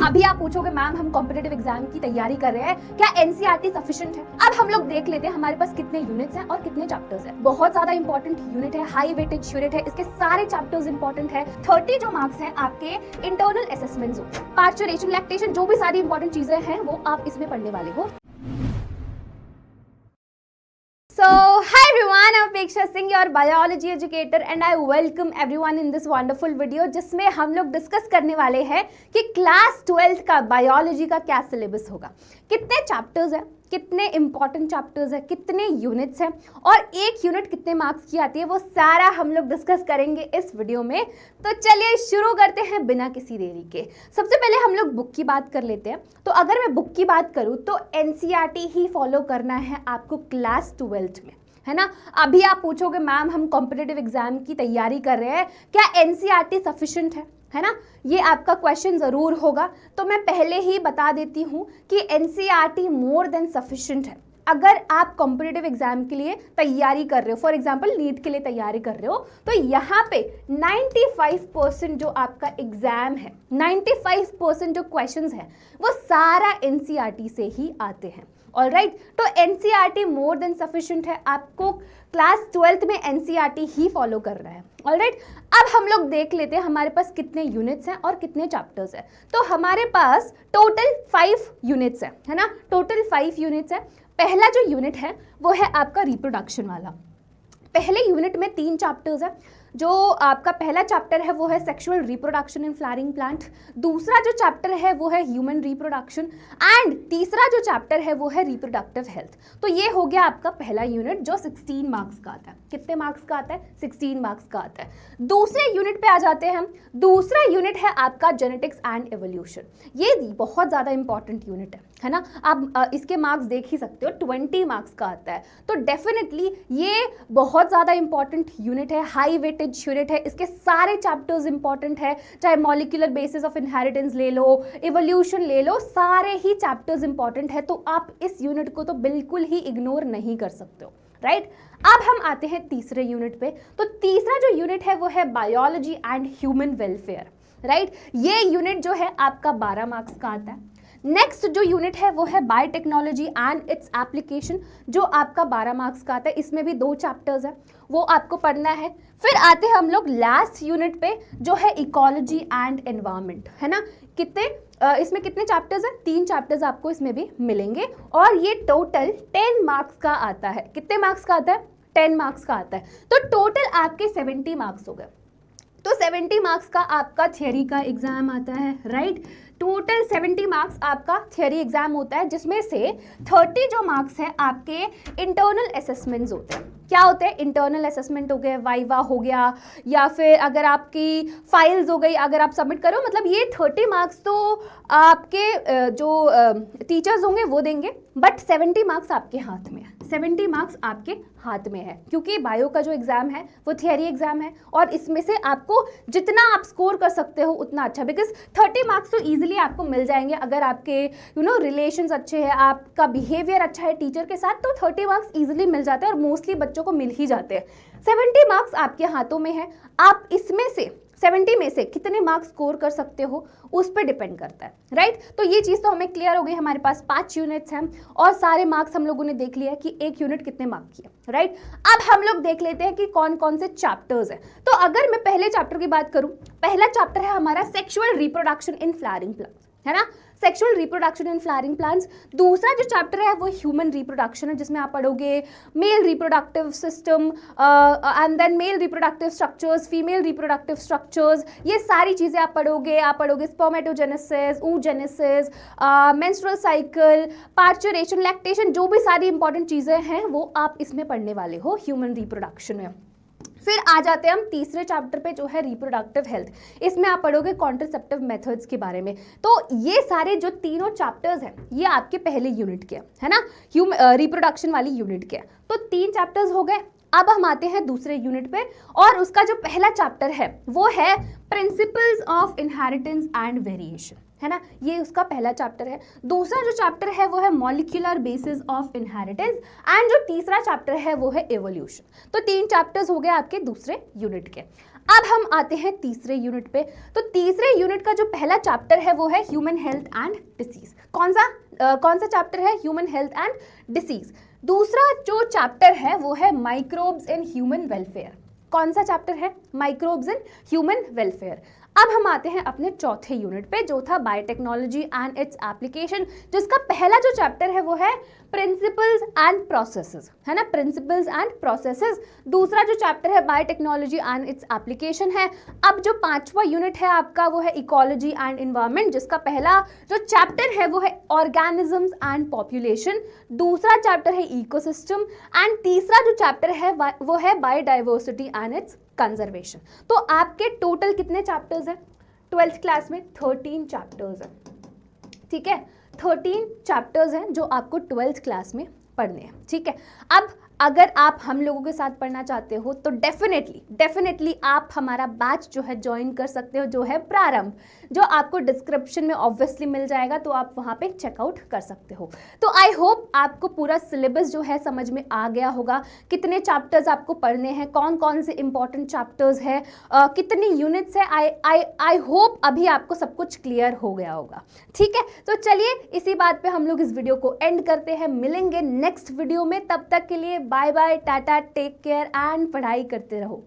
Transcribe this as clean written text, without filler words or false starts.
अभी आप पूछोगे मैम हम कॉम्पिटिटिव एग्जाम की तैयारी कर रहे हैं, क्या एनसीईआरटी सफिशिएंट है? अब हम लोग देख लेते हैं हमारे पास कितने यूनिट्स हैं और कितने चैप्टर्स हैं। बहुत ज्यादा इंपॉर्टेंट यूनिट है, हाई वेटेज यूनिट है, इसके सारे चैप्टर्स इंपॉर्टेंट है। 30 जो मार्क्स हैं आपके इंटरनल असेसमेंट्स होते हैं, पार्चुरेशन, लैक्टेशन, जो भी सारी इंपॉर्टेंट चीजें हैं वो आप इसमें पढ़ने वाले हो। So, hi everyone, I'm Apeksha Singh, your biology educator and I welcome everyone in this wonderful video जिसमें हम लोग डिस्कस करने वाले हैं कि क्लास 12th का बायोलॉजी का क्या सिलेबस होगा, कितने चैप्टर्स हैं, कितने इंपॉर्टेंट चैप्टर्स हैं, कितने यूनिट्स हैं और एक यूनिट कितने मार्क्स की आती है, वो सारा हम लोग डिस्कस करेंगे इस वीडियो में। तो चलिए शुरू करते हैं बिना किसी देरी के। सबसे पहले हम लोग बुक की बात कर लेते हैं। तो अगर मैं बुक की बात करूं तो एनसीईआरटी ही फॉलो करना है आपको क्लास 12th में, है ना। अभी आप पूछोगे मैम हम कॉम्पिटिटिव एग्जाम की तैयारी कर रहे हैं, क्या एनसीईआरटी सफिशिएंट है ना, ये आपका क्वेश्चन ज़रूर होगा। तो मैं पहले ही बता देती हूँ कि एनसीईआरटी मोर देन सफिशिएंट है। अगर आप कॉम्पिटिटिव एग्जाम के लिए तैयारी कर रहे हो, फॉर एग्जांपल नीट के लिए तैयारी कर रहे हो, तो यहाँ पे 95% जो आपका एग्जाम है, 95% जो क्वेश्चंस हैं वो सारा एनसीईआरटी से ही आते हैं। ऑलराइट, तो एनसीईआरटी मोर देन सफिशिएंट है, आपको क्लास 12th में एनसीईआरटी ही फॉलो करना है। ऑलराइट, अब हम लोग देख लेते हैं हमारे पास कितने यूनिट्स हैं और कितने चैप्टर्स हैं। तो हमारे पास टोटल 5 यूनिट्स है ना, टोटल 5 यूनिट्स है। पहला जो यूनिट है वो है आपका रिप्रोडक्शन वाला। पहले यूनिट में 3 चैप्टर्स है। जो आपका पहला चैप्टर है वो है sexual reproduction in flowering plant, दूसरा जो चैप्टर है वो है ह्यूमन रिप्रोडक्शन एंड तीसरा जो चैप्टर है वो है रिप्रोडक्टिव हेल्थ। तो ये हो गया आपका पहला यूनिट जो 16 मार्क्स का आता है। कितने मार्क्स का आता है? 16 मार्क्स का आता है। दूसरे यूनिट पे आ जाते हैं हम। दूसरा यूनिट है आपका जेनेटिक्स एंड एवोल्यूशन। ये बहुत ज़्यादा इंपॉर्टेंट यूनिट है ना। आप इसके मार्क्स देख ही सकते हो, 20 मार्क्स का आता है। तो डेफिनेटली ये बहुत ज़्यादा इंपॉर्टेंट यूनिट है, हाई वेटेज यूनिट है, इसके सारे चैप्टर्स इंपॉर्टेंट है। चाहे मॉलिक्यूलर बेसिस ऑफ इनहेरिटेंस ले लो, एवोल्यूशन ले लो, सारे ही चैप्टर्स इंपॉर्टेंट है। तो आप इस यूनिट को तो बिल्कुल ही इग्नोर नहीं कर सकते हो, राइट। अब हम आते हैं तीसरे यूनिट पे। तो तीसरा जो यूनिट है वो है biology and human welfare, right. ये यूनिट जो है आपका 12 मार्क्स का आता है। नेक्स्ट जो यूनिट है वो है बायोटेक्नोलॉजी एंड इट्स एप्लीकेशन, जो आपका 12 मार्क्स का आता है। इसमें भी 2 चैप्टर्स है, वो आपको पढ़ना है। फिर आते हैं हम लोग लास्ट यूनिट पे जो है इकोलॉजी एंड एनवायरनमेंट, है ना। इसमें कितने चैप्टर्स हैं? 3 चैप्टर्स आपको इसमें भी मिलेंगे और ये टोटल 10 मार्क्स का आता है। कितने मार्क्स का आता है? 10 मार्क्स का आता है। तो टोटल आपके 70 मार्क्स हो गए। तो 70 मार्क्स का आपका थियरी का एग्जाम आता है, राइट। टोटल 70 मार्क्स आपका थियरी एग्जाम होता है, जिसमें से 30 जो मार्क्स है आपके इंटरनल असेसमेंट्स होते हैं। क्या होते हैं? इंटरनल असेसमेंट हो गए, वाइवा हो गया, या फिर अगर आपकी फाइल्स हो गई, अगर आप सबमिट करो, मतलब ये 30 मार्क्स तो आपके जो टीचर्स होंगे वो देंगे, बट 70 मार्क्स आपके हाथ में है। 70 मार्क्स आपके हाथ में है, क्योंकि बायो का जो एग्जाम है वो थियरी एग्जाम है और इसमें से आपको जितना आप स्कोर कर सकते हो उतना अच्छा, बिकॉज 30 मार्क्स तो ईजिली आपको मिल जाएंगे अगर आपके रिलेशंस अच्छे हैं, आपका बिहेवियर अच्छा है टीचर के साथ, तो 30 मार्क्स ईजिली मिल जाते हैं और मोस्टली बच्चों को मिल ही जाते हैं। 70 मार्क्स आपके हाथों में है, आप इसमें से 70 में से कितने मार्क्स स्कोर कर सकते हो उस पर डिपेंड करता है, राइट। तो ये चीज़ तो हमें क्लियर हो गई। हमारे पास 5 यूनिट्स हैं और सारे मार्क्स हम लोगों ने देख लिया कि एक यूनिट कितने मार्क की है, राइट। अब हम लोग देख लेते हैं कि कौन कौन से चैप्टर्स हैं। तो अगर मैं पहले चैप्टर की बात करूं, पहला चैप्टर है हमारा sexual reproduction in flowering plants, है ना, sexual reproduction in flowering plants. दूसरा जो चैप्टर है वो ह्यूमन रिप्रोडक्शन है, जिसमें आप पढ़ोगे male reproductive system and then male reproductive structures, female reproductive structures, ये सारी चीज़ें आप पढ़ोगे spermatogenesis, oogenesis, menstrual cycle, parturition, lactation, जो भी सारी इंपॉर्टेंट चीज़ें हैं वो आप इसमें पढ़ने वाले हो ह्यूमन रिप्रोडक्शन में। फिर आ जाते हैं हम तीसरे चैप्टर पे जो है रिप्रोडक्टिव हेल्थ। इसमें आप पढ़ोगे कॉन्ट्रासेप्टिव मेथड्स के बारे में। तो ये सारे जो तीनों चैप्टर्स हैं ये आपके पहले यूनिट के है ना, रिप्रोडक्शन वाली यूनिट के। तो 3 चैप्टर्स हो गए। अब हम आते हैं दूसरे यूनिट पे और उसका जो पहला चैप्टर है वो है principles of inheritance and variation, है ना, ये उसका पहला चैप्टर है। दूसरा जो चैप्टर है वो है molecular basis of inheritance and जो तीसरा चैप्टर है वो है एवोल्यूशन। तो 3 चैप्टर्स हो गए आपके दूसरे यूनिट के। अब हम आते हैं तीसरे यूनिट पे। तो तीसरे यूनिट का जो पहला चैप्टर है वो है ह्यूमन हेल्थ एंड डिसीज। कौन सा चैप्टर है? Human health and disease. दूसरा जो चैप्टर है वो है माइक्रोब्स इन ह्यूमन वेलफेयर। कौन सा चैप्टर है? Microbes in human welfare. अब हम आते हैं अपने चौथे यूनिट पे जो था बायोटेक्नोलॉजी एंड इट्स एप्लीकेशन, जिसका पहला जो चैप्टर है वो है प्रिंसिपल्स एंड प्रोसेसेस, है ना, प्रिंसिपल्स एंड प्रोसेसेस। दूसरा जो चैप्टर है बायोटेक्नोलॉजी एंड इट्स एप्लीकेशन है। अब जो पांचवा यूनिट है आपका वो है इकोलॉजी एंड एनवायरनमेंट, जिसका पहला जो चैप्टर है वो है ऑर्गेनिजम्स एंड पॉपुलेशन। दूसरा चैप्टर है इकोसिस्टम एंड तीसरा जो चैप्टर है वो है बायोडाइवर्सिटी एंड इट्स कंजर्वेशन। तो आपके टोटल कितने चैप्टर्स हैं 12th क्लास में? 13 चैप्टर्स हैं, ठीक है, 13 चैप्टर्स हैं जो आपको 12th क्लास में पढ़ने हैं, ठीक है। अब अगर आप हम लोगों के साथ पढ़ना चाहते हो तो डेफिनेटली आप हमारा बैच जो है ज्वाइन कर सकते हो, जो है प्रारंभ, जो आपको डिस्क्रिप्शन में ऑब्वियसली मिल जाएगा, तो आप वहाँ पे चेकआउट कर सकते हो। तो आई होप आपको पूरा सिलेबस जो है समझ में आ गया होगा, कितने चैप्टर्स आपको पढ़ने हैं, कौन कौन से इंपॉर्टेंट चैप्टर्स है, कितनी यूनिट्स है। आई होप अभी आपको सब कुछ क्लियर हो गया होगा, ठीक है। तो चलिए इसी बात पे हम लोग इस वीडियो को एंड करते हैं, मिलेंगे नेक्स्ट वीडियो में। तब तक के लिए bye bye, tata, take care and पढ़ाई करते रहो।